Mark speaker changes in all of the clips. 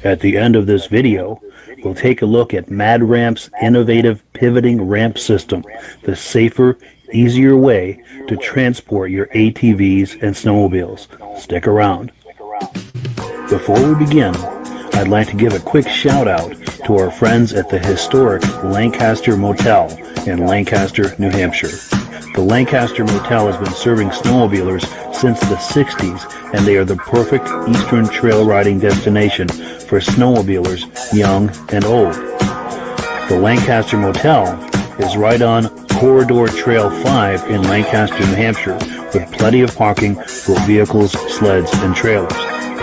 Speaker 1: At the end of this video, we'll take a look at MadRamp's innovative pivoting ramp system, the safer, easier way to transport your ATVs and snowmobiles. Stick around. Before we begin, I'd like to give a quick shout out to our friends at the historic Lancaster Motel in Lancaster, New Hampshire. The Lancaster Motel has been serving snowmobilers since the 60s, and they are the perfect eastern trail riding destination for snowmobilers young and old. The Lancaster Motel is right on Corridor Trail 5 in Lancaster, New Hampshire, with plenty of parking for vehicles, sleds, and trailers.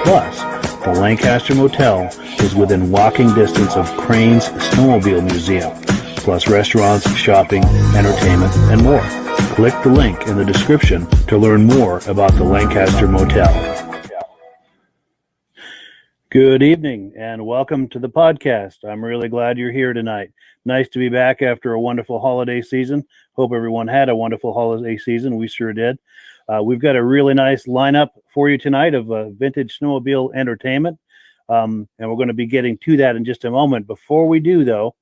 Speaker 1: Plus, the Lancaster Motel is within walking distance of Crane's Snowmobile Museum, plus restaurants, shopping, entertainment, and more. Click the link in the description to learn more about the Lancaster Motel. Good evening and welcome to the podcast. I'm really glad you're here tonight. Nice to be back after a wonderful holiday season. Hope everyone had a wonderful holiday season. We sure did. We've got a really nice lineup for you tonight of vintage snowmobile entertainment. And we're going to be getting to that in just a moment. Before we do, though,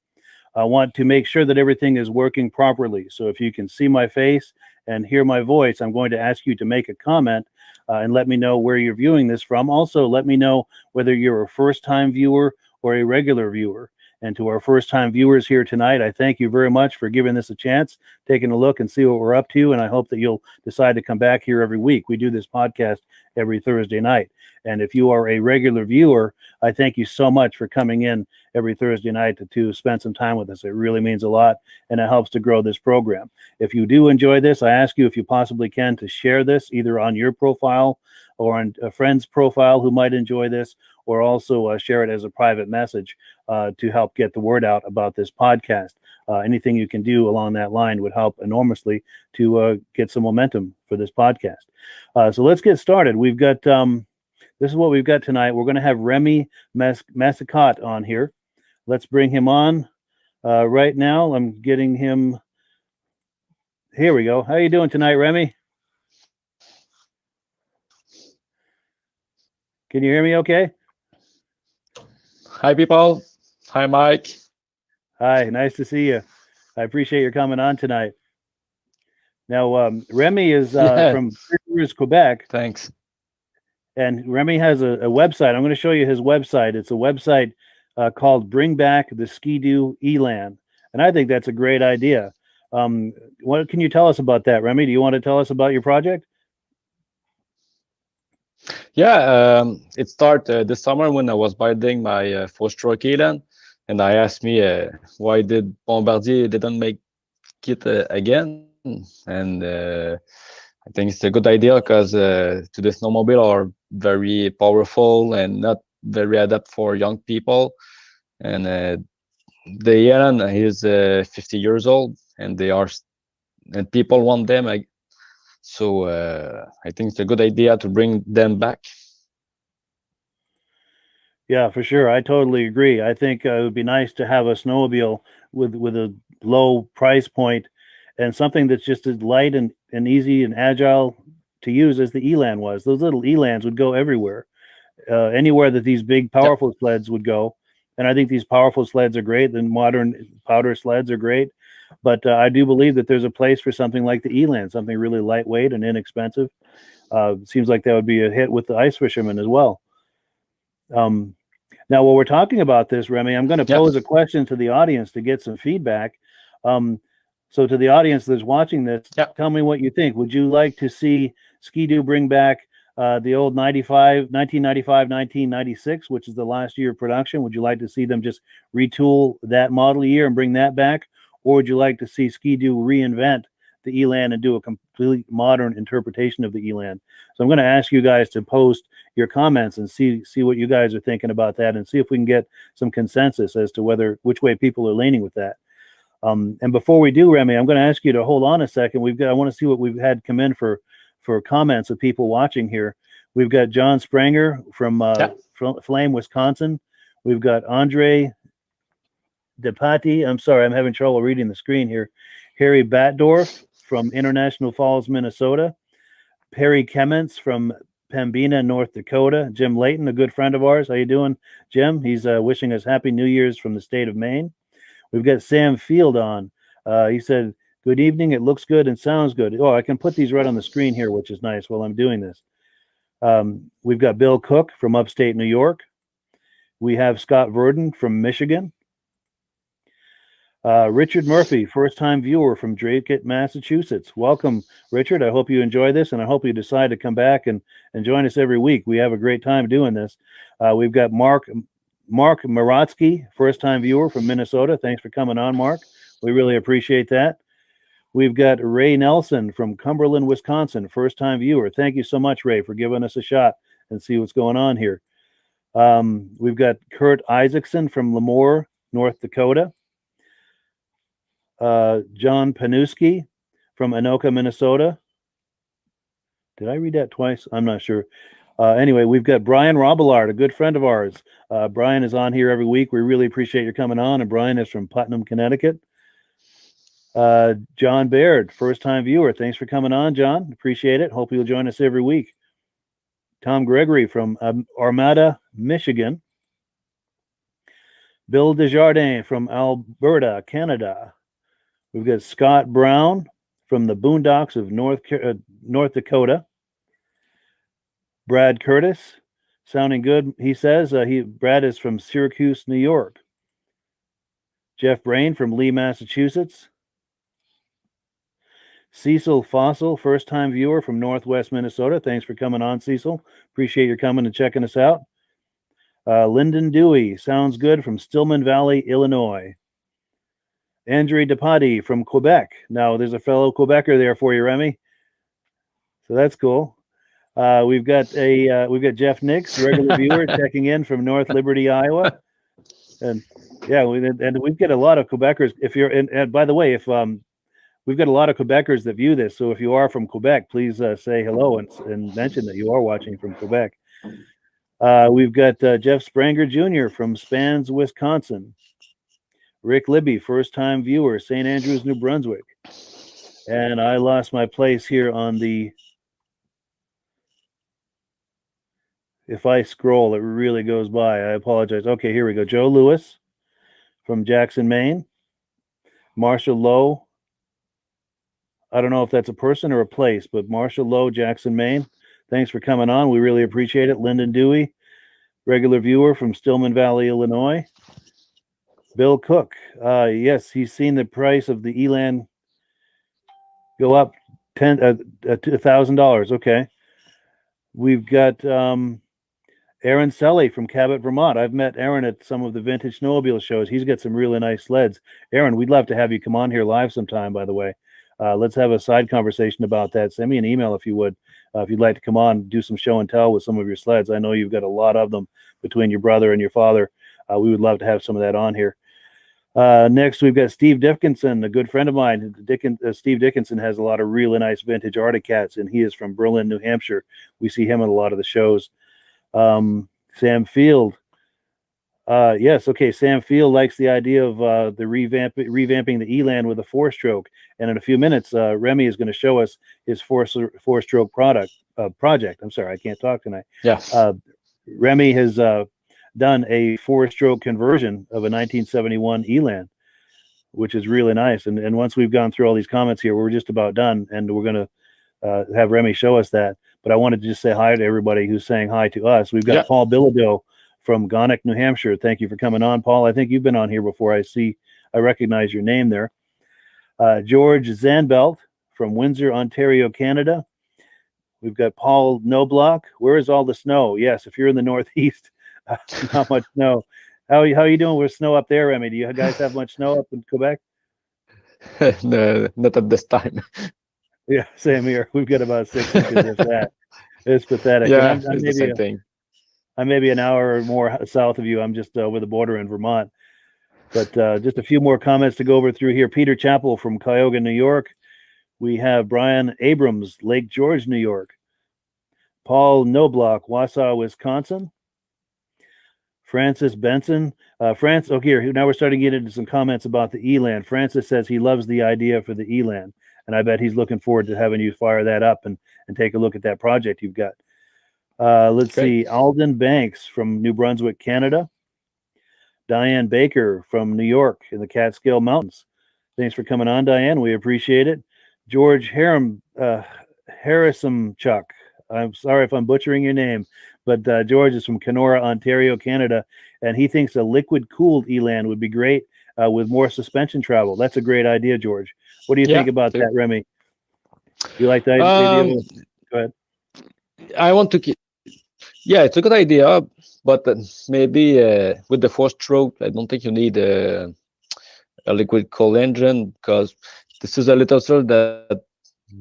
Speaker 1: I want to make sure that everything is working properly. So if you can see my face and hear my voice, I'm going to ask you to make a comment and let me know where you're viewing this from. Also, let me know whether you're a first-time viewer or a regular viewer. And to our first-time viewers here tonight, I thank you very much for giving this a chance, taking a look and see what we're up to. And I hope that you'll decide to come back here every week. We do this podcast every Thursday night. And if you are a regular viewer, I thank you so much for coming in every Thursday night to spend some time with us. It really means a lot, and it helps to grow this program. If you do enjoy this, I ask you, if you possibly can, to share this either on your profile or on a friend's profile who might enjoy this, or also share it as a private message to help get the word out about this podcast. Anything you can do along that line would help enormously to get some momentum for this podcast. So let's get started. We've got... This is what we've got tonight. We're going to have Remi Massicotte on here. Let's bring him on right now. I'm getting him. Here we go. How are you doing tonight, Remi? Can you hear me okay?
Speaker 2: Hi, people. Hi, Mike.
Speaker 1: Hi, nice to see you. I appreciate your coming on tonight. Now, Remi is from Quebec.
Speaker 2: Thanks.
Speaker 1: And Remi has a website. I'm going to show you his website. It's a website called Bring Back the Ski-Doo Elan. And I think that's a great idea. What can you tell us about that, Remi? Do you want to tell us about your project?
Speaker 2: Yeah, it started this summer when I was building my four-stroke Elan. And I asked me why did Bombardier didn't make it again. And I think it's a good idea because to the snowmobile are very powerful and not very adapt for young people. And the Elan is 50 years old, and and people want them. So I think it's a good idea to bring them back.
Speaker 1: Yeah, for sure. I totally agree. I think it would be nice to have a snowmobile with a low price point and something that's just as light and easy and agile to use as the Elan was. Those little Elans would go everywhere, anywhere that these big, powerful sleds would go. And I think these powerful sleds are great. The modern powder sleds are great. But I do believe that there's a place for something like the Elan, something really lightweight and inexpensive. Seems like that would be a hit with the ice fishermen as well. Now, while we're talking about this, Remi, I'm going to pose a question to the audience to get some feedback. So to the audience that's watching this, tell me what you think. Would you like to see Ski-Doo bring back the old 1995-1996, which is the last year of production? Would you like to see them just retool that model year and bring that back? Or would you like to see Ski-Doo reinvent the Elan and do a completely modern interpretation of the Elan? So I'm going to ask you guys to post your comments and see what you guys are thinking about that, and see if we can get some consensus as to which way people are leaning with that. And before we do, Remi, I'm going to ask you to hold on a second. I want to see what we've had come in for comments of people watching here. We've got John Spranger from Flame, Wisconsin. We've got Andre DePati. I'm sorry, I'm having trouble reading the screen here. Harry Batdorf from International Falls, Minnesota. Perry Kemments from Pembina, North Dakota. Jim Layton, a good friend of ours. How you doing, Jim? He's wishing us Happy New Year's from the state of Maine. We've got Sam Field on. He said, "Good evening. It looks good and sounds good." Oh, I can put these right on the screen here, which is nice while I'm doing this. We've got Bill Cook from upstate New York. We have Scott Verdon from Michigan. Richard Murphy, first-time viewer from Drake, Massachusetts. Welcome, Richard. I hope you enjoy this, and I hope you decide to come back and join us every week. We have a great time doing this. We've got Mark Maratsky, first-time viewer from Minnesota. Thanks for coming on, Mark. We really appreciate that. We've got Ray Nelson from Cumberland, Wisconsin, first-time viewer. Thank you so much, Ray, for giving us a shot and see what's going on here. We've got Kurt Isaacson from Lemoore, North Dakota. John Panuski from Anoka, Minnesota. Did I read that twice? I'm not sure. Anyway, we've got Brian Robillard, a good friend of ours. Brian is on here every week. We really appreciate your coming on. And Brian is from Putnam, Connecticut. John Baird, first-time viewer. Thanks for coming on, John. Appreciate it. Hope you'll join us every week. Tom Gregory from Armada, Michigan. Bill Desjardins from Alberta, Canada. We've got Scott Brown from the boondocks of North Dakota. Brad Curtis, sounding good. He says Brad is from Syracuse, New York. Jeff Brain from Lee, Massachusetts. Cecil Fossil, first-time viewer from Northwest Minnesota. Thanks for coming on, Cecil. Appreciate your coming and checking us out. Lyndon Dewey, sounds good, from Stillman Valley, Illinois. Andre DePati from Quebec. Now, there's a fellow Quebecer there for you, Remi. So that's cool. We've got Jeff Nix, regular viewer, checking in from North Liberty, Iowa. And yeah, we've got a lot of Quebecers. And by the way, if we've got a lot of Quebecers that view this, so if you are from Quebec, please say hello and mention that you are watching from Quebec. We've got Jeff Spranger Jr. from Spans, Wisconsin. Rick Libby, first-time viewer, St. Andrews, New Brunswick. And I lost my place here on the... If I scroll, it really goes by. I apologize. Okay, here we go. Joe Lewis from Jackson, Maine. Marshall Lowe. I don't know if that's a person or a place, but Marshall Lowe, Jackson, Maine. Thanks for coming on. We really appreciate it. Lyndon Dewey, regular viewer from Stillman Valley, Illinois. Bill Cook. Yes, he's seen the price of the Elan go up $1,000. Okay. We've got Aaron Selly from Cabot, Vermont. I've met Aaron at some of the Vintage Snowmobile shows. He's got some really nice sleds. Aaron, we'd love to have you come on here live sometime, by the way. Let's have a side conversation about that. Send me an email if you would, if you'd like to come on, do some show and tell with some of your sleds. I know you've got a lot of them between your brother and your father. We would love to have some of that on here. Next, we've got Steve Dickinson, a good friend of mine. Steve Dickinson has a lot of really nice vintage Arctic cats, and he is from Berlin, New Hampshire. We see him at a lot of the shows. Sam Field. Yes, okay. Sam Field likes the idea of the revamping the Elan with a 4-stroke. And in a few minutes, Remi is going to show us his four-stroke project. I'm sorry, I can't talk tonight.
Speaker 2: Yes.
Speaker 1: Remi has done a 4-stroke conversion of a 1971 Elan, which is really nice. And once we've gone through all these comments here, we're just about done, and we're going to have Remi show us that. But I wanted to just say hi to everybody who's saying hi to us. We've got Paul Bilodeau from Gonick, New Hampshire. Thank you for coming on, Paul. I think you've been on here before. I recognize your name there. George Zanbelt from Windsor, Ontario, Canada. We've got Paul Knobloch. Where is all the snow? Yes, if you're in the Northeast, not much snow. How you doing with snow up there, Remi? Do you guys have much snow up in Quebec?
Speaker 2: No, not at this time.
Speaker 1: Yeah, same here. We've got about 6 inches of that. It's pathetic.
Speaker 2: Yeah, it's the same thing.
Speaker 1: I'm maybe an hour or more south of you. I'm just over the border in Vermont. But just a few more comments to go over through here. Peter Chappell from Cuyahoga, New York. We have Brian Abrams, Lake George, New York. Paul Knobloch, Wausau, Wisconsin. Francis Benson. Okay, now we're starting to get into some comments about the Elan. Francis says he loves the idea for the Elan, and I bet he's looking forward to having you fire that up and take a look at that project you've got. Let's see. Alden Banks from New Brunswick, Canada. Diane Baker from New York in the Catskill Mountains. Thanks for coming on, Diane. We appreciate it. George Harrisumchuk. I'm sorry if I'm butchering your name, but George is from Kenora, Ontario, Canada, and he thinks a liquid-cooled Elan would be great with more suspension travel. That's a great idea, George. What do you think about that, Remi? You like that idea? Go ahead.
Speaker 2: I want to keep. Yeah, it's a good idea, but maybe with the 4-stroke, I don't think you need a liquid cooled engine, because this is a little sled that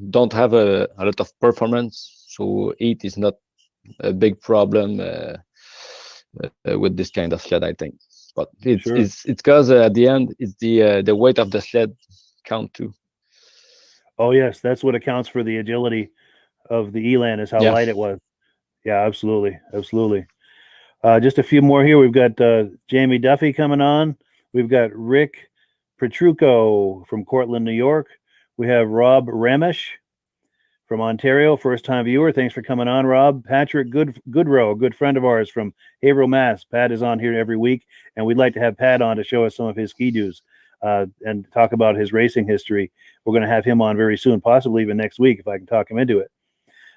Speaker 2: don't have a lot of performance, so heat is not a big problem with this kind of sled, I think. But it's because at the end, it's the weight of the sled count too.
Speaker 1: Oh yes, that's what accounts for the agility of the Elan, is how light it was. Yeah, absolutely. Just a few more here. We've got Jamie Duffy coming on. We've got Rick Petrucco from Cortland, New York. We have Rob Ramesh from Ontario, first-time viewer. Thanks for coming on, Rob. Patrick Goodrow, a good friend of ours from Haverhill, Mass. Pat is on here every week, and we'd like to have Pat on to show us some of his ski-doos and talk about his racing history. We're going to have him on very soon, possibly even next week if I can talk him into it.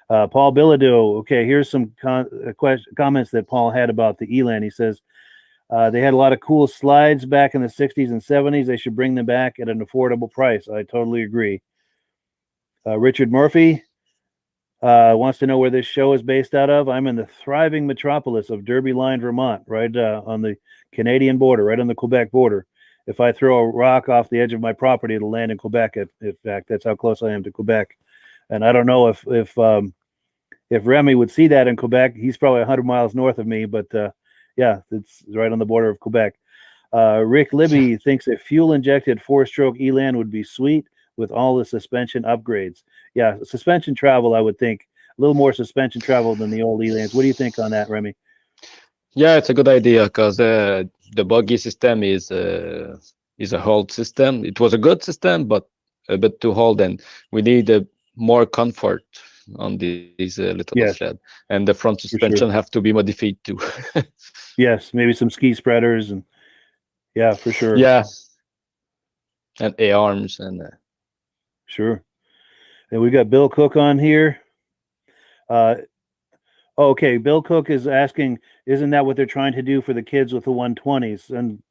Speaker 1: Paul Bilodeau. Okay, here's some comments that Paul had about the Elan. He says they had a lot of cool slides back in the 60s and 70s. They should bring them back at an affordable price. I totally agree. Richard Murphy wants to know where this show is based out of. I'm in the thriving metropolis of Derby Line, Vermont, right on the Canadian border, right on the Quebec border. If I throw a rock off the edge of my property, it'll land in Quebec. In fact, that's how close I am to Quebec. And I don't know if Remi would see that in Quebec. He's probably 100 miles north of me, but yeah, it's right on the border of Quebec. Rick Libby thinks a fuel-injected 4-stroke Elan would be sweet with all the suspension upgrades. Yeah, suspension travel, I would think. A little more suspension travel than the old Elans. What do you think on that, Remi?
Speaker 2: Yeah, it's a good idea, because the buggy system is a old system. It was a good system, but a bit too old, and we need more comfort on these little sled, and the front suspension have to be modified too.
Speaker 1: Yes, maybe some ski spreaders, and yeah, for sure.
Speaker 2: Yeah, and A-arms and
Speaker 1: sure. And we got Bill Cook on here. Okay, Bill Cook is asking, isn't that what they're trying to do for the kids with the 120s? And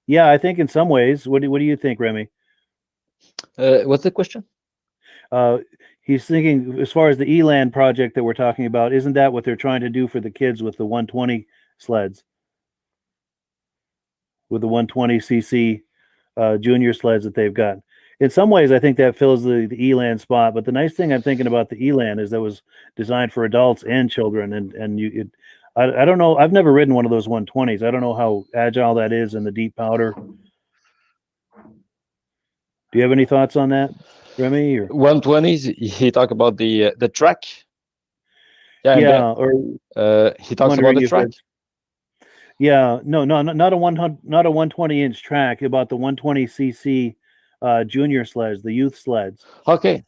Speaker 1: yeah, I think in some ways. What do you think, Remi?
Speaker 2: What's the question?
Speaker 1: He's thinking, as far as the Elan project that we're talking about, isn't that what they're trying to do for the kids with the 120 sleds? With the 120cc junior sleds that they've got. in some ways, I think that fills the Elan spot. But the nice thing I'm thinking about the Elan is that it was designed for adults and children, and I don't know. I've never ridden one of those 120s. I don't know how agile that is in the deep powder. Do you have any thoughts on that, Remi? Or
Speaker 2: 120s. He talked about the track.
Speaker 1: yeah, or
Speaker 2: he talks about the track.
Speaker 1: Yeah, no, not a 120-inch track. About the 120cc junior sleds, the youth sleds.
Speaker 2: Okay.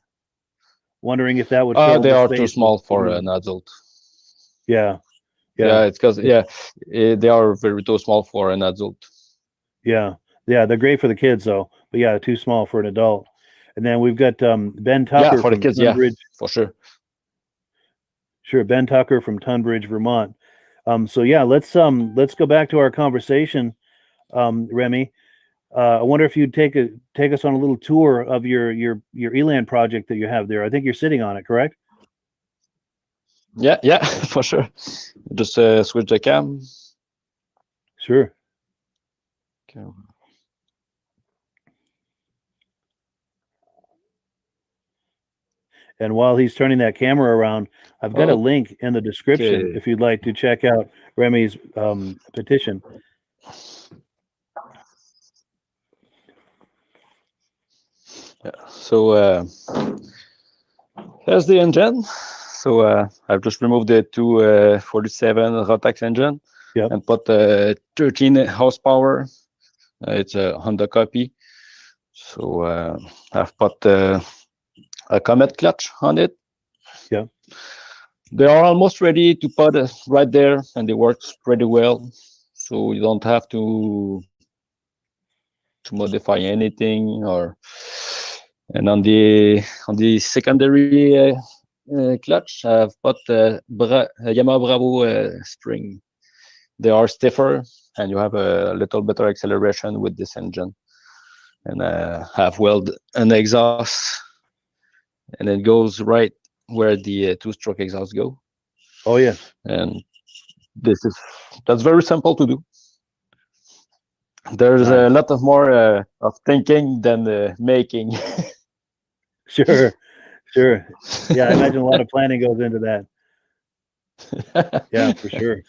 Speaker 1: Wondering if that would.
Speaker 2: They are too small for an adult.
Speaker 1: Yeah.
Speaker 2: It's because they are very too small for an adult.
Speaker 1: Yeah, they're great for the kids though, but yeah, too small for an adult. And then we've got Ben Tucker
Speaker 2: for the kids,
Speaker 1: Tunbridge.
Speaker 2: For sure.
Speaker 1: Sure, Ben Tucker from Tunbridge, Vermont. So yeah, let's go back to our conversation, Remi. I wonder if you'd take us on a little tour of your Elan project that you have there. I think you're sitting on it, correct?
Speaker 2: Yeah, for sure. Just switch the cam.
Speaker 1: Sure.
Speaker 2: Okay.
Speaker 1: And while he's turning that camera around, I've got a link in the description if you'd like to check out Remi's petition.
Speaker 2: Yeah. So here's the engine. So I've just removed the 247 Rotax engine and put 13 horsepower. It's a Honda copy. So I've put a Comet clutch on it.
Speaker 1: Yeah.
Speaker 2: They are almost ready to put right there, and they work pretty well. So you don't have to modify anything. And on the secondary clutch, I've put Yamaha Bravo spring. They are stiffer, and you have a little better acceleration with this engine. And have welded an exhaust, and it goes right where the two-stroke exhaust go.
Speaker 1: Oh yeah.
Speaker 2: And that's very simple to do. There's a lot of more of thinking than making.
Speaker 1: Sure. Yeah, I imagine a lot of planning goes into that. Yeah, for sure.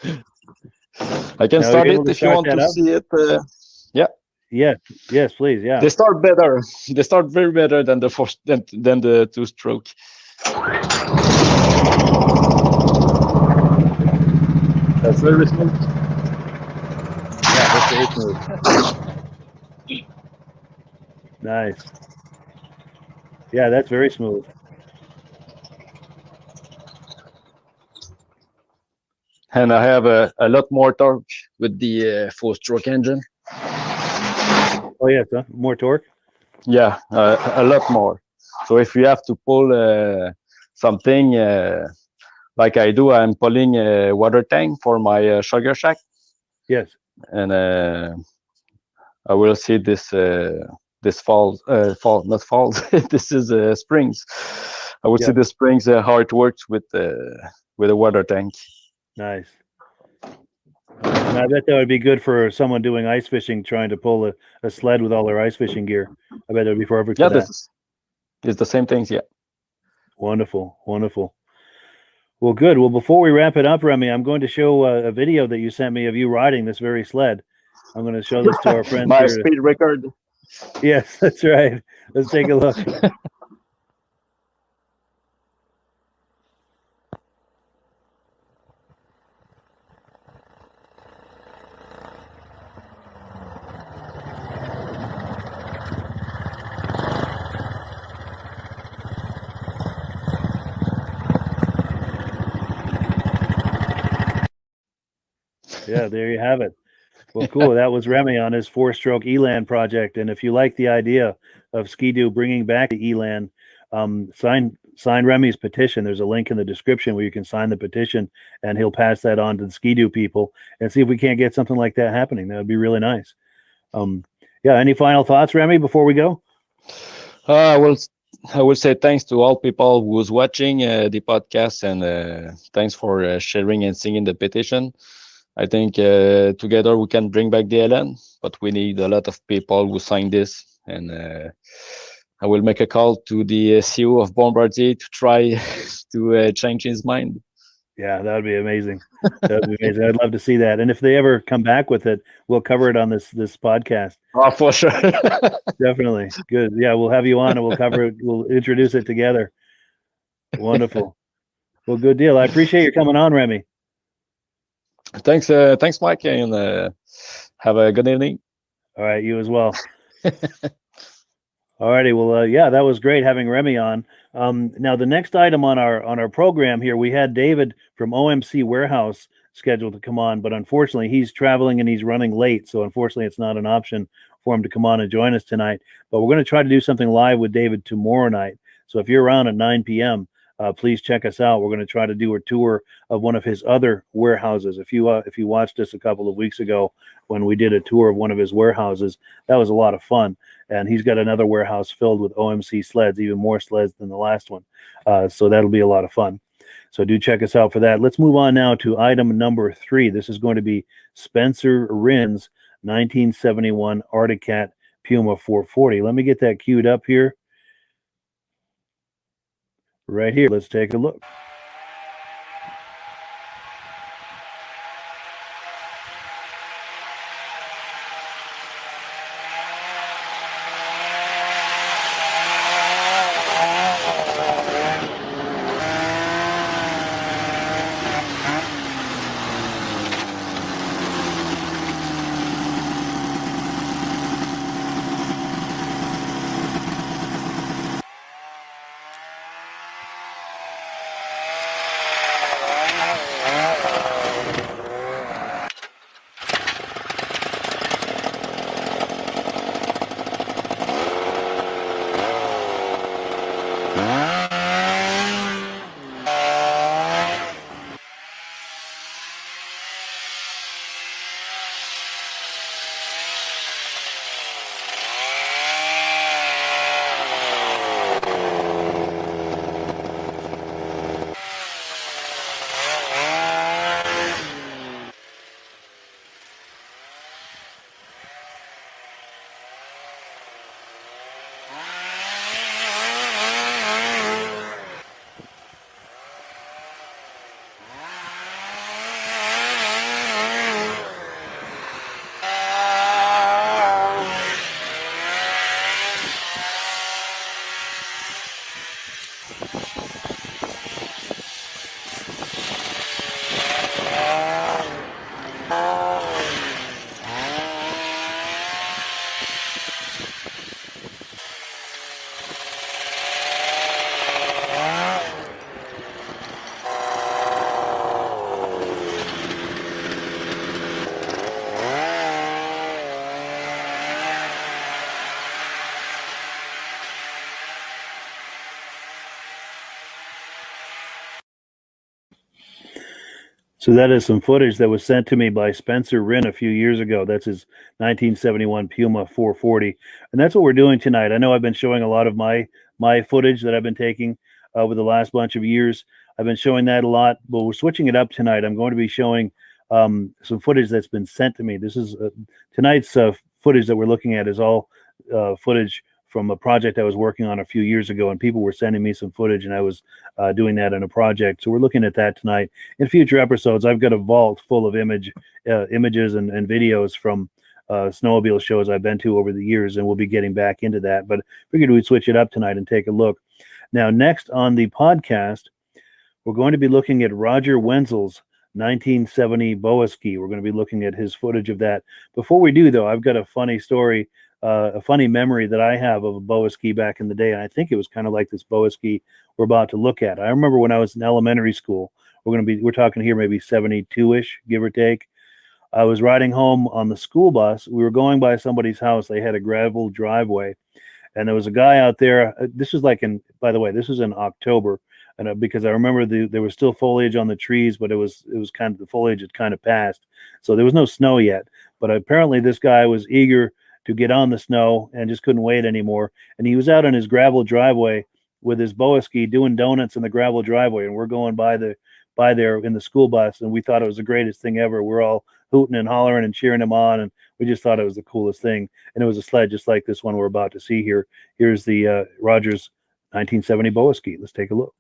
Speaker 2: I can start it if you want to see it.
Speaker 1: Yes, please. Yeah.
Speaker 2: They start better. They start very better than the than the two-stroke. That's very smooth.
Speaker 1: Yeah, that's very smooth. Nice. Yeah, that's very smooth.
Speaker 2: And I have a lot more torque with the four-stroke engine.
Speaker 1: Oh yeah, more torque.
Speaker 2: Yeah, a lot more. So if you have to pull something like I do, I'm pulling a water tank for my sugar shack.
Speaker 1: Yes.
Speaker 2: And I will see this fall. This is springs. I will see the springs how it works with a water tank.
Speaker 1: Nice. And I bet that would be good for someone doing ice fishing, trying to pull a sled with all their ice fishing gear. I bet it would be perfect for that.
Speaker 2: It's the same things, yeah.
Speaker 1: Wonderful. Well, good. Well, before we wrap it up, Remi, I'm going to show a video that you sent me of you riding this very sled. I'm going to show this to our friends.
Speaker 2: My speed record.
Speaker 1: Yes, that's right. Let's take a look. Yeah, there you have it. Well, cool. That was Remi on his four-stroke Elan project. And if you like the idea of Ski-Doo bringing back the Elan, sign Remi's petition. There's a link in the description where you can sign the petition, and he'll pass that on to the Ski-Doo people and see if we can't get something like that happening. That would be really nice. Any final thoughts, Remi, before we go?
Speaker 2: I will say thanks to all people who's watching the podcast, and thanks for sharing and signing the petition. I think together we can bring back the Elan, but we need a lot of people who sign this, and I will make a call to the CEO of Bombardier to try to change his mind.
Speaker 1: Yeah, that would be amazing. That would be amazing. I'd love to see that. And if they ever come back with it, we'll cover it on this podcast.
Speaker 2: Oh, for sure.
Speaker 1: Definitely. Good. Yeah, we'll have you on and we'll cover it. We'll introduce it together. Wonderful. Well, good deal. I appreciate you coming on, Remi.
Speaker 2: Thanks, Mike, and have a good evening.
Speaker 1: All right, you as well. All righty. Well, yeah, that was great having Remi on. Now, the next item on our program here, we had David from OMC Warehouse scheduled to come on, but unfortunately, he's traveling and he's running late. So, unfortunately, it's not an option for him to come on and join us tonight. But we're going to try to do something live with David tomorrow night. So, if you're around at 9 p.m., please check us out. We're going to try to do a tour of one of his other warehouses. If you watched us a couple of weeks ago when we did a tour of one of his warehouses, that was a lot of fun. And he's got another warehouse filled with OMC sleds, even more sleds than the last one. So that'll be a lot of fun. So do check us out for that. Let's move on now to item number 3. This is going to be Spenser Rynne's 1971 Arctic Cat Puma 440. Let me get that queued up here. Right here. Let's take a look. So that is some footage that was sent to me by Spenser Rynne a few years ago. That's his 1971 Puma 440. And that's what we're doing tonight. I know I've been showing a lot of my footage that I've been taking over the last bunch of years. I've been showing that a lot, but we're switching it up tonight. I'm going to be showing some footage that's been sent to me. This is tonight's footage that we're looking at is all footage from a project I was working on a few years ago, and people were sending me some footage, and I was doing that in a project. So we're looking at that tonight. In future episodes, I've got a vault full of images and videos from snowmobile shows I've been to over the years, and we'll be getting back into that. But figured we'd switch it up tonight and take a look. Now, next on the podcast, we're going to be looking at Roger Wenzel's 1970 Boa Ski. We're going to be looking at his footage of that. Before we do, though, I've got a funny story. A funny memory that I have of a Boa Ski back in the day, and I think it was kind of like this Boa Ski we're about to look at. I remember when I was in elementary school, we're talking here maybe 72-ish, give or take. I was riding home on the school bus. We were going by somebody's house. They had a gravel driveway, and there was a guy out there. This was by the way, this was in October, and because I remember there was still foliage on the trees, but it was kind of, the foliage had kind of passed, so there was no snow yet. But apparently, this guy was eager to get on the snow and just couldn't wait anymore. And he was out on his gravel driveway with his Boa Ski doing donuts in the gravel driveway. And we're going by there in the school bus, and we thought it was the greatest thing ever. We're all hooting and hollering and cheering him on, and we just thought it was the coolest thing. And it was a sled just like this one we're about to see here. Here's the Rogers 1970 Boa Ski. Let's take a look.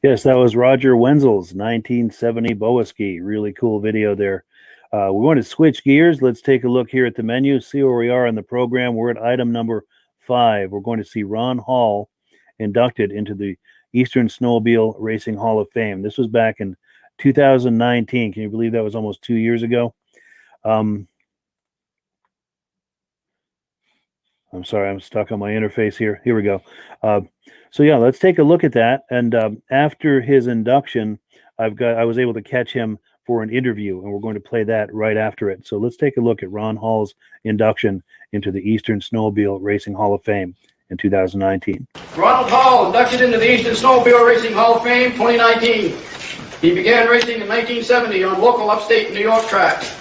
Speaker 1: Yes, that was Roger Wenzel's 1970 Boa Ski. Really cool video there. We want to switch gears. Let's take a look here at the menu, see where we are in the program. We're at item number 5. We're going to see Ron Hall inducted into the Eastern Snowmobile Racing Hall of Fame. This was back in 2019. Can you believe that was almost 2 years ago? I'm sorry, I'm stuck on my interface here. Here we go. So yeah, let's take a look at that. And after his induction, I was able to catch him for an interview, and we're going to play that right after it. So let's take a look at Ron Hall's induction into the Eastern Snowmobile Racing Hall of Fame in 2019.
Speaker 3: Ronald Hall, inducted into the Eastern Snowmobile Racing Hall of Fame 2019. He began racing in 1970 on local upstate New York tracks.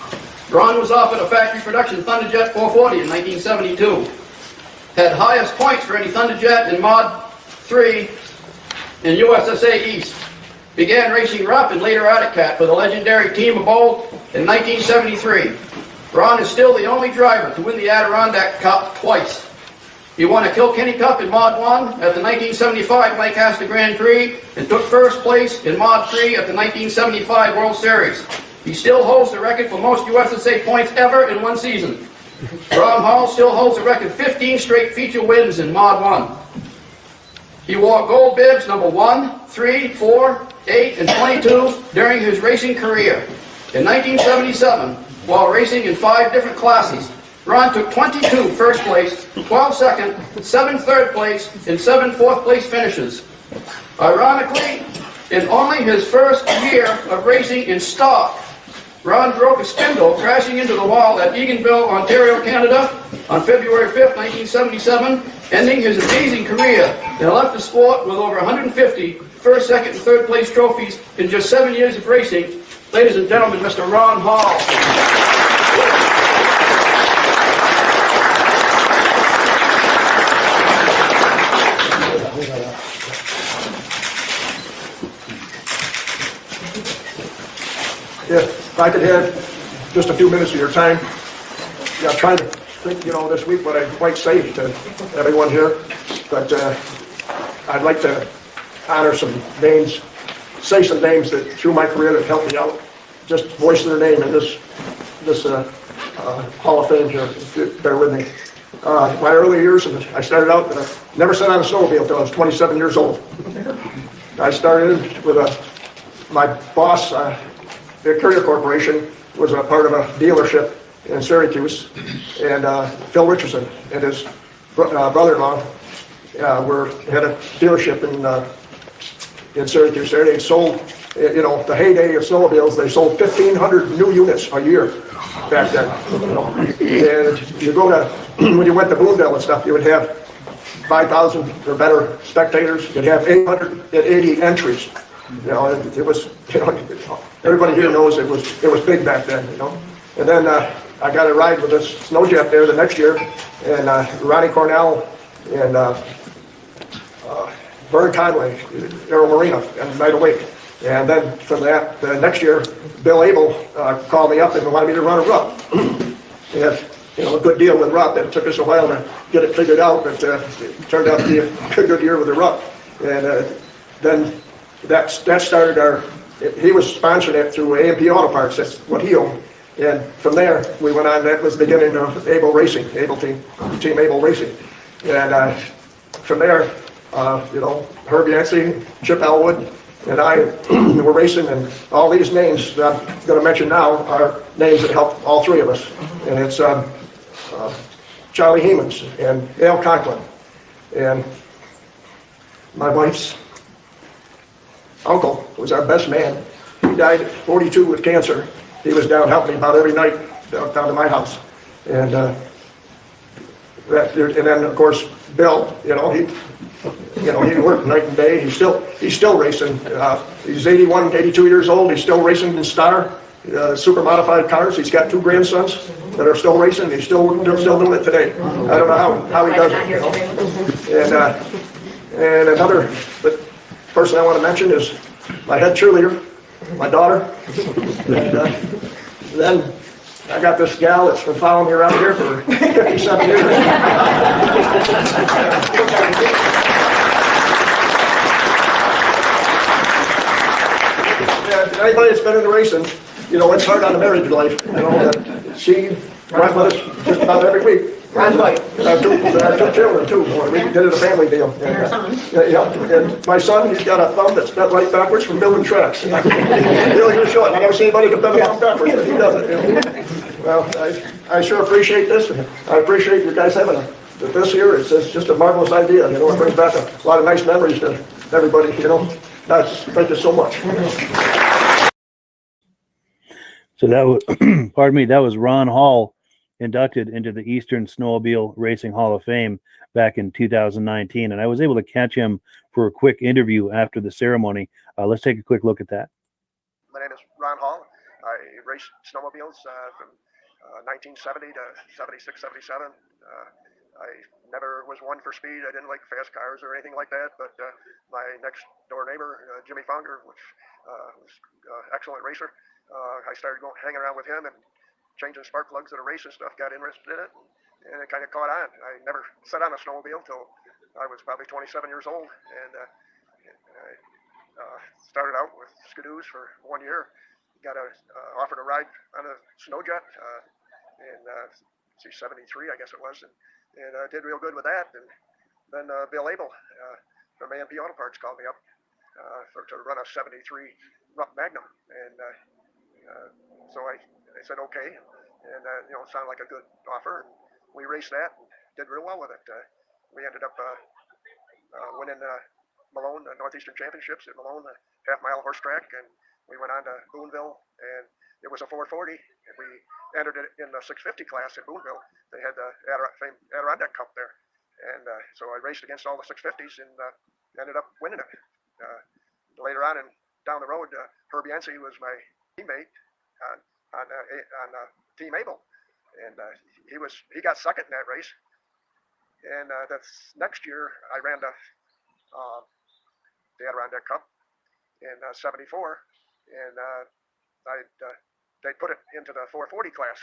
Speaker 3: Ron was offered a factory production Thunderjet 440 in 1972. Had highest points for any Thunderjet in Mod 3 in USSA East. Began racing Rupp and later Cat for the legendary Team of Bold in 1973. Ron is still the only driver to win the Adirondack Cup twice. He won a Kilkenny Cup in Mod 1 at the 1975 Lancaster Grand Prix and took first place in Mod 3 at the 1975 World Series. He still holds the record for most USSA points ever in one season. Ron Hall still holds the record 15 straight feature wins in Mod 1. He wore gold bibs number 1, 3, 4, 8, and 22 during his racing career. In 1977, while racing in 5 different classes, Ron took 22 first place, 12 second, 7 third place, and 7 fourth place finishes. Ironically, in only his first year of racing in stock, Ron broke a spindle crashing into the wall at Eganville, Ontario, Canada on February 5th, 1977, ending his amazing career and left the sport with over 150 first, second, and third place trophies in just 7 years of racing. Ladies and gentlemen, Mr. Ron Hall.
Speaker 4: If I could have just a few minutes of your time, trying to think, this week what I might say to everyone here, but I'd like to honor some names, say some names that through my career that helped me out. Just voice their name in this Hall of Fame here. Bear with me. My early years, I started out, never sat on a snowmobile until I was 27 years old. I started with my boss. The Courier Corporation was a part of a dealership in Syracuse, and Phil Richardson and his brother-in-law had a dealership in Syracuse there. They sold, the heyday of snowmobiles, they sold 1,500 new units a year back then. And you go to, when you went to Boondale and stuff, you would have 5,000 or better spectators. You'd have 880 entries. It was, everybody here knows it was big back then, And then I got a ride with this Snowjet there the next year, and Ronnie Cornell and Vern Conway, Aero Marina, and Night Awake. And then from that, the next year, Bill Abel called me up and wanted me to run a Rupp. He had a good deal with Rupp. It took us a while to get it figured out, but it turned out to be a good year with the Rupp. And then that started he was sponsoring it through A&P Auto Parts. That's what he owned. And from there, we went on. That was the beginning of Able Racing, Team Able Racing. And from there, Herb Yancey, Chip Elwood, and I were racing. And all these names that I'm going to mention now are names that helped all three of us. And it's Charlie Hemans and Al Conklin and my wife's uncle was our best man. He died at 42 with cancer. He was down helping me about every night down to my house. And then of course Bill, he worked night and day. He's still racing. He's 81, 82 years old. He's still racing in Star, super modified cars. He's got 2 grandsons that are still racing. They're still doing it today. I don't know how he does it. And another person I want to mention is my head cheerleader, my daughter. And then I got this gal that's been following me around here for 57 years. Anybody that's been in the racing, it's hard on the marriage life. She went with us just about every week. And our two children too. We did it a family deal. And my son, he's got a thumb that's bent right backwards from building tracks. Really short. I never seen anybody can bend a thumb backwards, but he does it. Well, I sure appreciate this. I appreciate you guys having this here. It's just a marvelous idea. It brings back a lot of nice memories to everybody. Thank you so much.
Speaker 1: So that was, pardon me, that was Ron Hall, inducted into the Eastern Snowmobile Racing Hall of Fame back in 2019. And I was able to catch him for a quick interview after the ceremony. Let's take a quick look at that.
Speaker 4: My name is Ron Hall. I raced snowmobiles from 1970 to 76, 77. I never was one for speed. I didn't like fast cars or anything like that. But my next door neighbor, Jimmy Fonger, which was an excellent racer, I started hanging around with him and changing spark plugs at a race and stuff, got interested in it. and it kind of caught on. I never sat on a snowmobile till I was probably 27 years old, and I started out with skidoos for 1 year. Got offered a ride on a snowjet in '73, I guess it was, and did real good with that. And then Bill Abel from A&P Auto Parts called me up to run a '73 Rupp Magnum, and so I said okay, and it sounded like a good offer. And we raced that, and did real well with it. We ended up winning Malone, the Northeastern Championships at Malone, a half-mile horse track, and we went on to Boonville, and it was a 440, and we entered it in the 650 class at Boonville. They had the famed Adirondack Cup there, and so I raced against all the 650s and ended up winning it. Later on and down the road, Herb Yancey was my teammate on Team Abel, and he got second in that race. And that's next year I ran the Adirondack Cup in '74, and they put it into the 440 class,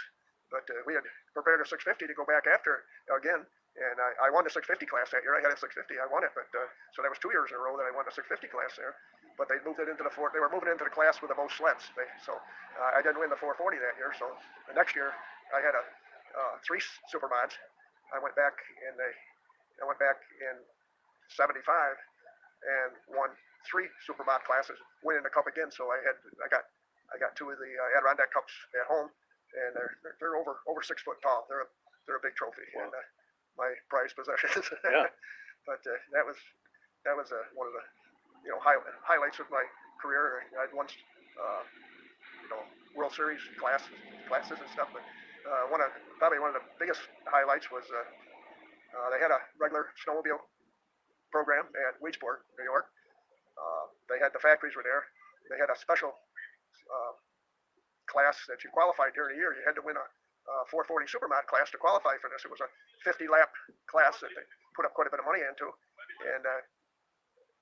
Speaker 4: but we had prepared a 650 to go back after again, and I won the 650 class that year. I had a 650, I won it, but so that was 2 years in a row that I won the 650 class there. But they moved it into they were moving into the class with the most sleds. So I didn't win the 440 that year. So the next year I had 3 supermods. I went back in '75 and won 3 supermod classes, winning the cup again. So I got 2 of the Adirondack Cups at home, and they're over 6 foot tall. They're a big trophy, wow. And my prized possessions.
Speaker 1: Yeah.
Speaker 4: But that was one of the highlights of my career. I'd won World Series classes and stuff. But probably one of the biggest highlights was they had a regular snowmobile program at Weedsport, New York. They had the factories were there. They had a special class that you qualified during the year. You had to win a 440 Supermod class to qualify for this. It was a 50-lap class that they put up quite a bit of money into, and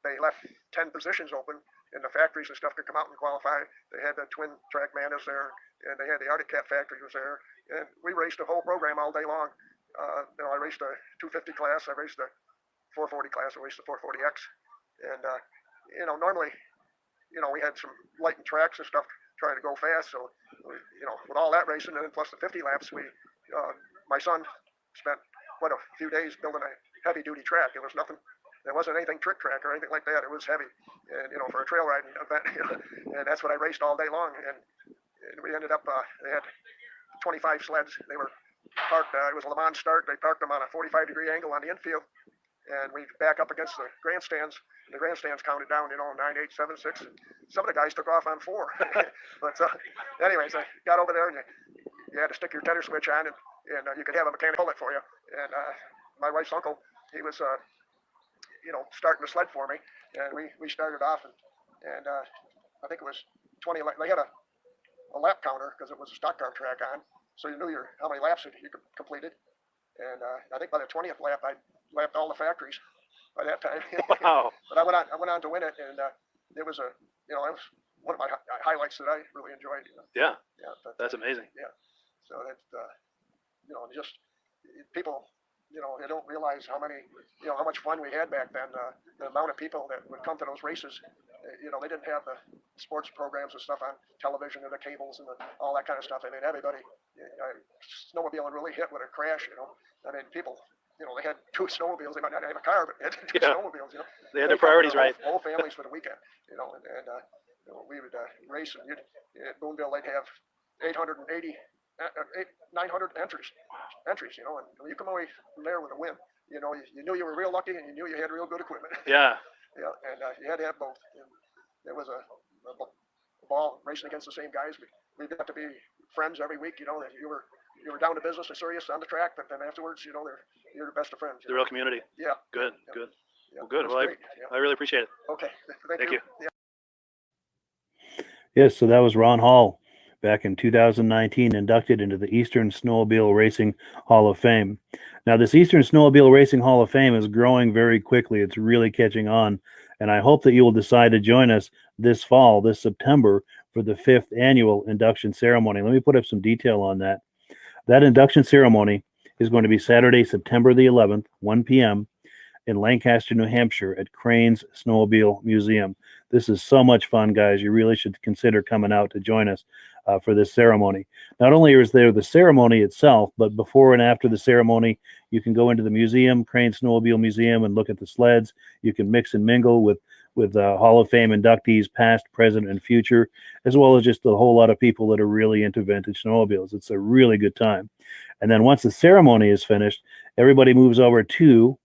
Speaker 4: they left 10 positions open, and the factories and stuff could come out and qualify. They had the twin track Manas there, and they had the Arctic Cat factory was there, and we raced the whole program all day long. I raced the 250 class, I raced the 440 class, I raced the 440X, and normally, we had some lightened tracks and stuff trying to go fast. So, with all that racing and then plus the 50 laps, my son spent quite a few days building a heavy duty track. It was nothing. There wasn't anything trick track or anything like that. It was heavy, and for a trail riding event, and that's what I raced all day long. And we ended up. They had 25 sleds. They were parked. It was a Le Mans start. They parked them on a 45-degree angle on the infield, and we back up against the grandstands. The grandstands counted down, 9, 8, 7, 6. And some of the guys took off on 4. But anyways, I got over there, and you had to stick your tender switch on, and you could have a mechanic pull it for you. And my wife's uncle, he was starting the sled for me, and we started off, and I think it was 20. They had a lap counter because it was a stock car track on, so you knew how many laps you completed. And I think by the 20th lap, I lapped all the factories by that time.
Speaker 1: Wow.
Speaker 4: But I went on to win it, and it was that was one of my highlights that I really enjoyed.
Speaker 1: Yeah.
Speaker 4: Yeah. But,
Speaker 1: that's amazing.
Speaker 4: Yeah. So that's just people. They don't realize how much fun we had back then. The amount of people that would come to those races. They didn't have the sports programs and stuff on television and the cables and all that kind of stuff. I mean, everybody, snowmobiling really hit with a crash. I mean, people. They had 2 snowmobiles. They might not have a car, but they had 2 snowmobiles.
Speaker 1: They had their priorities right.
Speaker 4: Whole families for the weekend. And we would race, and at Boonville they'd have 900 entries. And you come away from there with a win. You knew you were real lucky, and you knew you had real good equipment.
Speaker 1: Yeah.
Speaker 4: Yeah, and you had to have both. And there was a ball racing against the same guys. We got to be friends every week. You were down to business and serious on the track, but then afterwards, you're the best of friends.
Speaker 1: The real community.
Speaker 4: Yeah.
Speaker 1: Good.
Speaker 4: Yeah.
Speaker 1: Good.
Speaker 4: Yeah.
Speaker 1: Well, good. Well, I really appreciate it.
Speaker 4: Okay.
Speaker 1: Thank you.
Speaker 4: Yeah.
Speaker 1: Yes, so that was Ron Hall, back in 2019, inducted into the Eastern Snowmobile Racing Hall of Fame. Now, this Eastern Snowmobile Racing Hall of Fame is growing very quickly. It's really catching on, and I hope that you will decide to join us this fall, this September, for the 5th annual induction ceremony. Let me put up some detail on that. That induction ceremony is going to be Saturday, September the 11th, 1 p.m. in Lancaster, New Hampshire at Crane's Snowmobile Museum. This is so much fun, guys. You really should consider coming out to join us for this ceremony. Not only is there the ceremony itself, but before and after the ceremony, you can go into the museum, Crane Snowmobile Museum, and look at the sleds. You can mix and mingle with Hall of Fame inductees, past, present, and future, as well as just a whole lot of people that are really into vintage snowmobiles. It's a really good time. And then once the ceremony is finished, everybody moves over to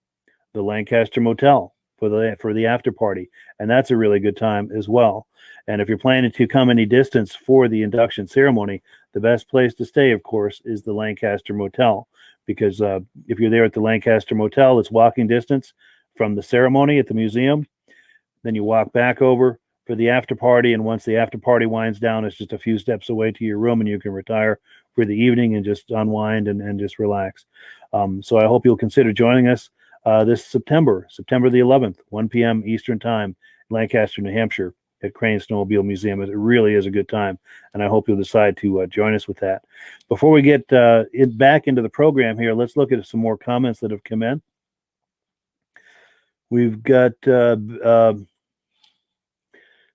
Speaker 1: the Lancaster Motel for the after party, and that's a really good time as well. And if you're planning to come any distance for the induction ceremony, the best place to stay, of course, is the Lancaster Motel, because if you're there at the Lancaster Motel, it's walking distance from the ceremony at the museum. Then you walk back over for the after party, and once the after party winds down, it's just a few steps away to your room, and you can retire for the evening and just unwind and just relax. So I hope you'll consider joining us this September the 11th, 1 p.m. Eastern Time, Lancaster, New Hampshire, at Crane Snowmobile Museum. It really is a good time, and I hope you'll decide to join us with that. Before we get back into the program here, let's look at some more comments that have come in. We've got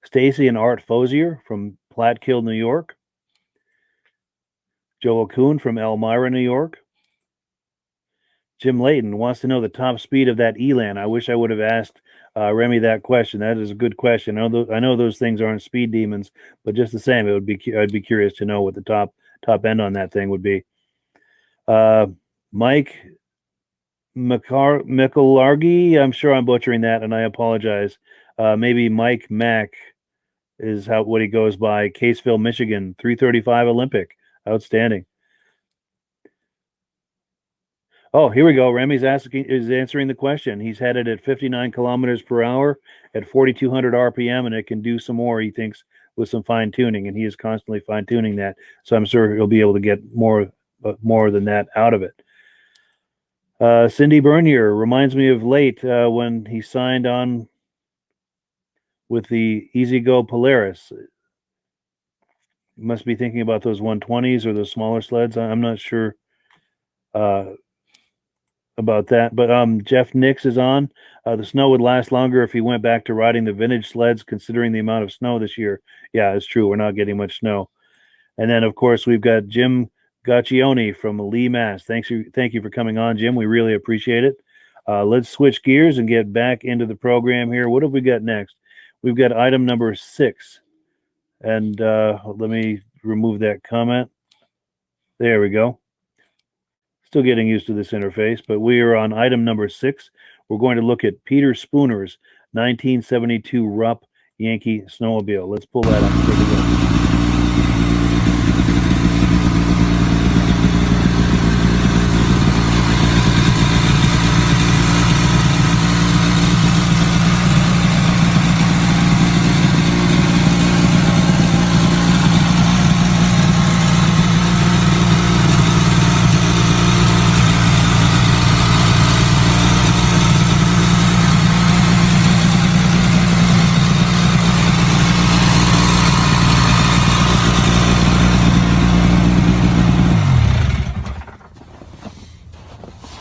Speaker 1: Stacy and Art Fozier from Platkill, New York. Joel Kuhn from Elmira, New York. Jim Layton wants to know the top speed of that Elan. I wish I would have asked Remi that question. That is a good question. I know those things aren't speed demons, but just the same, I'd be curious to know what the top end on that thing would be. Mike Mikalargi, I'm sure I'm butchering that, and I apologize. Maybe Mike Mack is what he goes by. Caseville, Michigan, 335 Olympic. Outstanding. Oh, here we go. Remi's answering the question. He's headed at 59 kilometers per hour at 4,200 RPM, and it can do some more, he thinks, with some fine tuning, and he is constantly fine tuning that. So I'm sure he'll be able to get more than that out of it. Cindy Bernier reminds me of late when he signed on with the Easy Go Polaris. You must be thinking about those 120s or those smaller sleds. I'm not sure about that, but Jeff Nix is on. The snow would last longer if he went back to riding the vintage sleds, considering the amount of snow this year. Yeah, it's true. We're not getting much snow. And then, of course, we've got Jim Gaccioni from Lee, Mass. Thank you for coming on, Jim. We really appreciate it. Let's switch gears and get back into the program here. What have we got next? We've got item number 6. And let me remove that comment. There we go. Still getting used to this interface, but we are on item number 6. We're going to look at Peter Spooner's 1972 Rupp Yankee snowmobile. Let's pull that up and take a look.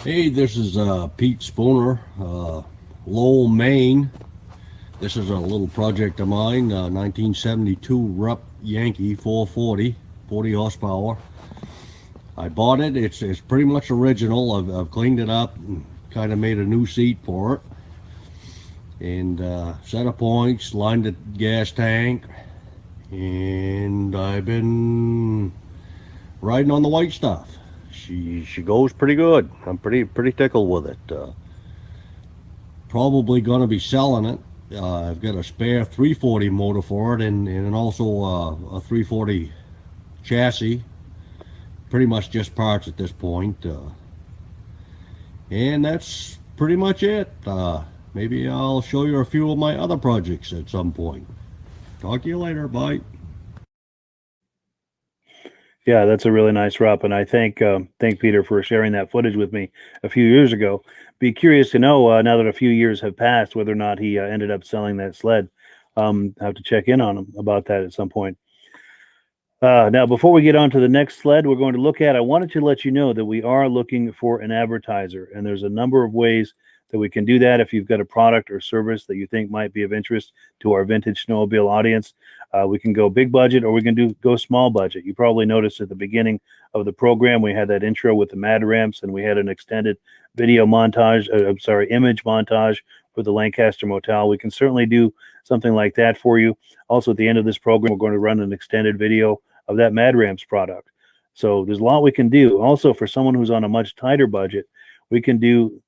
Speaker 5: Hey, this is Pete Spooner, Lowell, Maine. This is a little project of mine, 1972 Rupp Yankee 440, 40 horsepower. I bought it. It's pretty much original. I've cleaned it up and kind of made a new seat for it. And set of points, lined the gas tank, and I've been riding on the white stuff. She goes pretty good. I'm pretty tickled with it. Probably gonna be selling it. I've got a spare 340 motor for it, and also a 340 chassis. Pretty much just parts at this point. And that's pretty much it. Maybe I'll show you a few of my other projects at some point. Talk to you later. Bye.
Speaker 1: Yeah, that's a really nice Rupp, and I thank Peter for sharing that footage with me a few years ago. Be curious to know now that a few years have passed whether or not he ended up selling that sled. Have to check in on him about that at some point. Now, before we get on to the next sled, we're going to look at, I wanted to let you know that we are looking for an advertiser, and there's a number of ways that we can do that. If you've got a product or service that you think might be of interest to our Vintage Snowmobile audience, we can go big budget or we can go small budget. You probably noticed at the beginning of the program, we had that intro with the Mad Ramps, and we had an extended video montage, image montage for the Lancaster Motel. We can certainly do something like that for you. Also, at the end of this program, we're going to run an extended video of that Mad Ramps product. So there's a lot we can do. Also, for someone who's on a much tighter budget, we can do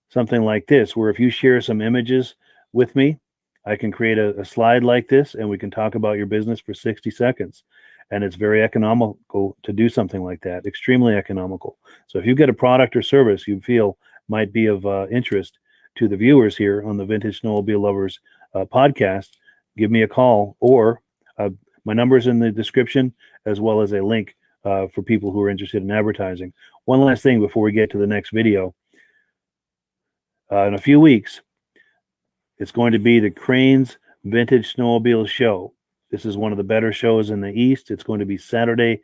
Speaker 1: something like this, where if you share some images with me, I can create a slide like this, and we can talk about your business for 60 seconds. And it's very economical to do something like that, extremely economical. So if you've got a product or service you feel might be of interest to the viewers here on the Vintage Snowmobile Lovers podcast, give me a call, or my number is in the description, as well as a link for people who are interested in advertising. One last thing before we get to the next video. In a few weeks, it's going to be the Cranes Vintage Snowmobile Show. This is one of the better shows in the East. It's going to be Saturday,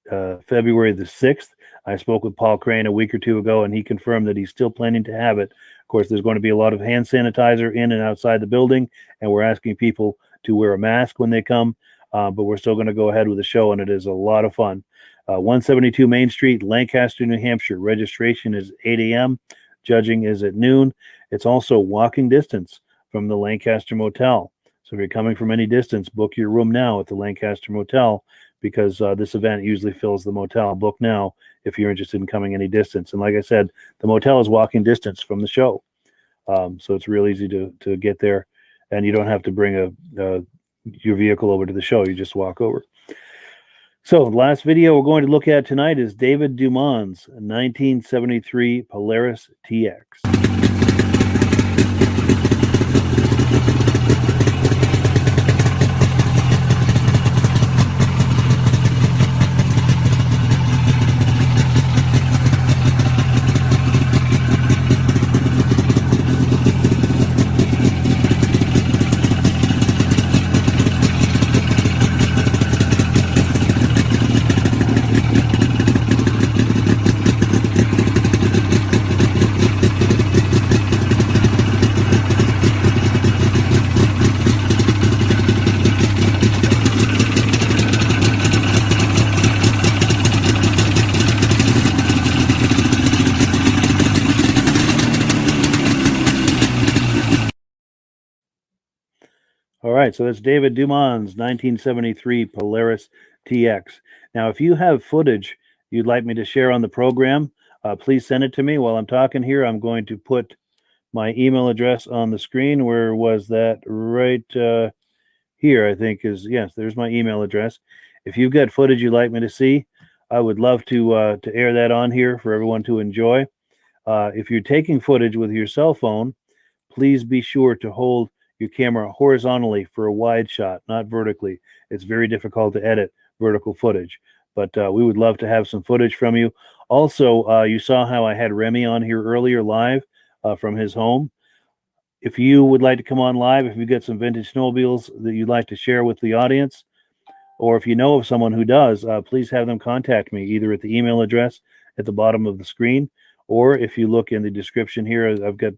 Speaker 1: February the 6th. I spoke with Paul Crane a week or two ago, and he confirmed that he's still planning to have it. Of course, there's going to be a lot of hand sanitizer in and outside the building, and we're asking people to wear a mask when they come, but we're still going to go ahead with the show, and it is a lot of fun. 172 Main Street, Lancaster, New Hampshire. Registration is 8 a.m. Judging is at noon. It's also walking distance from the Lancaster Motel. So if you're coming from any distance, book your room now at the Lancaster Motel, because this event usually fills the motel. Book now if you're interested in coming any distance. And like I said, the motel is walking distance from the show. So it's real easy to get there, and you don't have to bring your vehicle over to the show. You just walk over. So the last video we're going to look at tonight is David Dumond's 1973 Polaris TX. All right, so that's David Dumond's 1973 Polaris TX. Now, if you have footage you'd like me to share on the program, please send it to me. While I'm talking here, I'm going to put my email address on the screen. Where was that? Right here, I think is, yes, there's my email address. If you've got footage you'd like me to see, I would love to air that on here for everyone to enjoy. If you're taking footage with your cell phone, please be sure to hold your camera horizontally for a wide shot, not vertically. It's very difficult to edit vertical footage, but we would love to have some footage from you. Also, you saw how I had Remi on here earlier live from his home. If you would like to come on live, if you've got some vintage snowmobiles that you'd like to share with the audience, or if you know of someone who does, please have them contact me either at the email address at the bottom of the screen, or if you look in the description here, I've got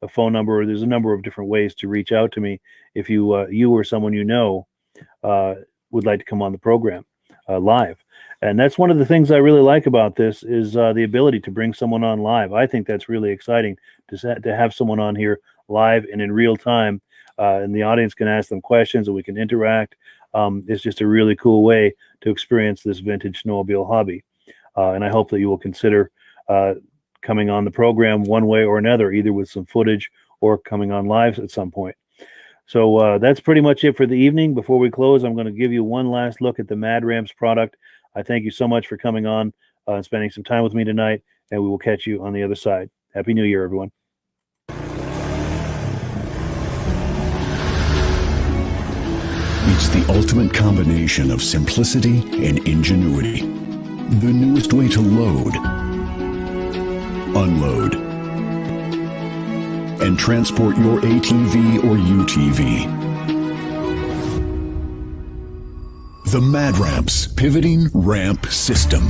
Speaker 1: a phone number. There's a number of different ways to reach out to me if you or someone you know would like to come on the program live. And that's one of the things I really like about this is the ability to bring someone on live. I think that's really exciting to have someone on here live and in real time, and the audience can ask them questions and we can interact. It's just a really cool way to experience this vintage snowmobile hobby. And I hope that you will consider coming on the program one way or another, either with some footage or coming on live at some point. So that's pretty much it for the evening. Before we close, I'm going to give you one last look at the Mad Ramps product. I thank you so much for coming on and spending some time with me tonight, and we will catch you on the other side. Happy New Year, everyone.
Speaker 6: It's the ultimate combination of simplicity and ingenuity. The newest way to load, unload, and transport your ATV or UTV. The Mad Ramp's pivoting ramp system.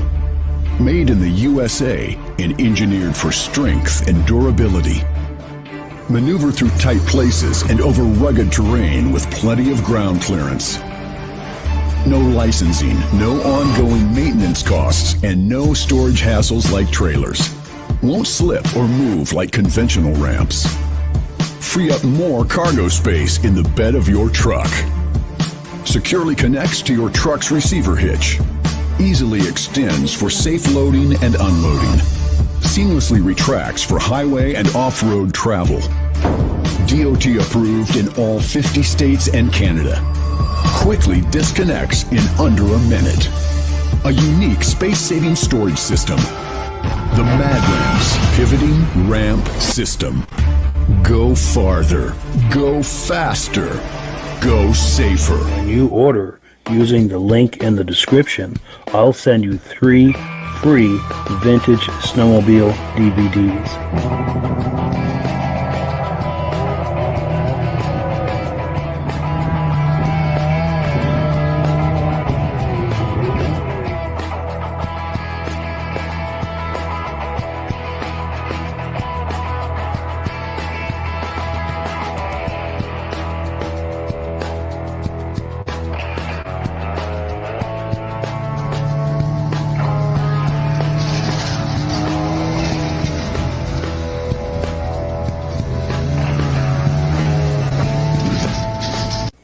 Speaker 6: Made in the USA and engineered for strength and durability. Maneuver through tight places and over rugged terrain with plenty of ground clearance. No licensing, no ongoing maintenance costs, and no storage hassles like trailers. Won't slip or move like conventional ramps. Free up more cargo space in the bed of your truck. Securely connects to your truck's receiver hitch. Easily extends for safe loading and unloading. Seamlessly retracts for highway and off-road travel. DOT approved in all 50 states and Canada. Quickly disconnects in under a minute. A unique space-saving storage system. The Mad Ramp's pivoting ramp system. Go farther. Go faster. Go safer.
Speaker 1: When you order using the link in the description, I'll send you 3 free Vintage Snowmobile DVDs.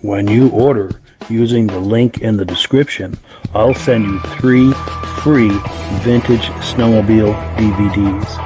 Speaker 1: When you order using the link in the description, I'll send you 3 free Vintage Snowmobile DVDs.